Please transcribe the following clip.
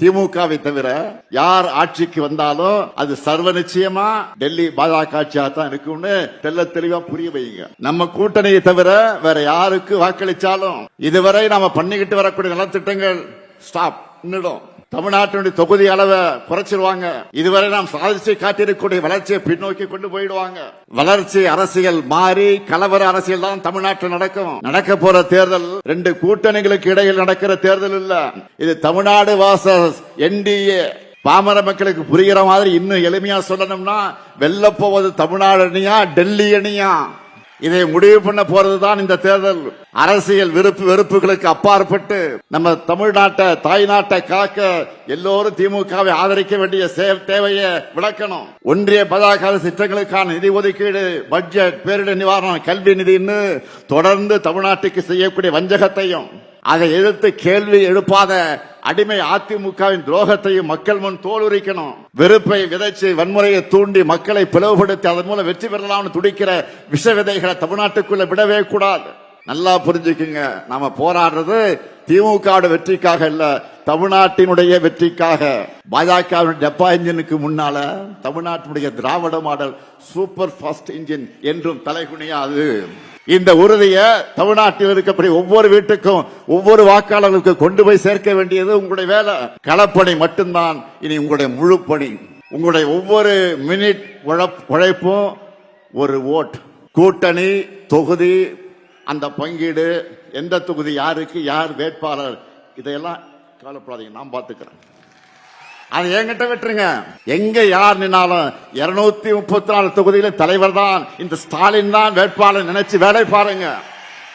திமுகவை தவிர யார் ஆட்சிக்கு வந்தாலும் அது சர்வ நிச்சயமா டெல்லி பாஜக ஆட்சியா தான் இருக்கும்னு தெல்ல தெளிவா புரிய வைங்க. நம்ம கூட்டணியை தவிர வேற யாருக்கு வாக்களிச்சாலும் இதுவரை நாம பண்ணிக்கிட்டு வரக்கூடிய நலத்திட்டங்கள் ஸ்டாப் நின்னுடும். தமிழ்நாட்டினுடைய தொகுதி அளவை குறைச்சிருவாங்க. இதுவரை நாம் சாதிச்சு காட்டியிருக்கக்கூடிய வளர்ச்சியை பின்னோக்கி கொண்டு போயிடுவாங்க. வளர்ச்சி அரசியல் மாறி கலவர அரசியல் தான் தமிழ்நாட்டில் நடக்கும். நடக்க போற தேர்தல் ரெண்டு கூட்டணிகளுக்கு இடையில் நடக்கிற தேர்தல் இல்ல. இது தமிழ்நாடு வாசஸ் NDA. பாமர மக்களுக்கு புரிகிற மாதிரி இன்னும் எளிமையா சொல்லணும்னா வெல்ல போவது தமிழ்நாடு அணியா டெல்லி அணியா இதை முடிவு பண்ண போறதுதான் இந்த தேர்தல். அரசியல் விருப்பு வெறுப்புகளுக்கு அப்பாற்பட்டு நம்ம தமிழ்நாட்டை தாய்நாட்டை காக்க எல்லோரும் திமுகவை ஆதரிக்க வேண்டிய தேவையை விளக்கணும். ஒன்றிய பாஜக திட்டங்களுக்கான நிதி ஒதுக்கீடு, பட்ஜெட், பேரிடர் நிவாரணம், கல்வி நிதின்னு தொடர்ந்து தமிழ்நாட்டுக்கு செய்யக்கூடிய வஞ்சகத்தையும் அதை எதிர்த்து கேள்வி எழுப்பாத அடிமை அதிமுகவின் துரோகத்தையும் மக்கள் முன் தோலுரிக்கணும். வெறுப்பை விதைச்சு வன்முறையை தூண்டி மக்களை பிளவுபடுத்தி அதன் மூலம் வெற்றி பெறலாம்னு துடிக்கிற விஷ விதைகளை தமிழ்நாட்டுக்குள்ள விடவே கூடாது. நல்லா புரிஞ்சுக்குங்க, நாம போராடுறது திமுக வெற்றிக்காக இல்ல, தமிழ்நாட்டினுடைய வெற்றிக்காக. பாஜக டப்பா இன்ஜினுக்கு முன்னால தமிழ்நாட்டினுடைய திராவிட மாடல் சூப்பர் ஃபாஸ்ட் இன்ஜின் என்றும் தலைகுனியாது. இந்த உறுதியை தமிழ்நாட்டில் இருக்கக்கூடிய ஒவ்வொரு வீட்டுக்கும் ஒவ்வொரு வாக்காளர்களுக்கு கொண்டு போய் சேர்க்க வேண்டியது உங்களுடைய வேலை. களப்பணி மட்டும்தான் இனி உங்களுடைய முழு பணி. உங்களுடைய ஒவ்வொரு மினிட் உழைப்பும் ஒரு ஓட். கூட்டணி, தொகுதி, அந்த பங்கீடு, எந்த தொகுதி யாருக்கு யார் வேட்பாளர், இதையெல்லாம் கவலைப்படாதீங்க, நான் பாத்துக்கிறேன். அதை என்கிட்ட விட்டுருங்க. எங்க யார் நின்னாலும் 234 தொகுதியில தலைவர் தான் இந்த ஸ்டாலின் தான் வேட்பாளர் நினைச்சு வேலை பாருங்க.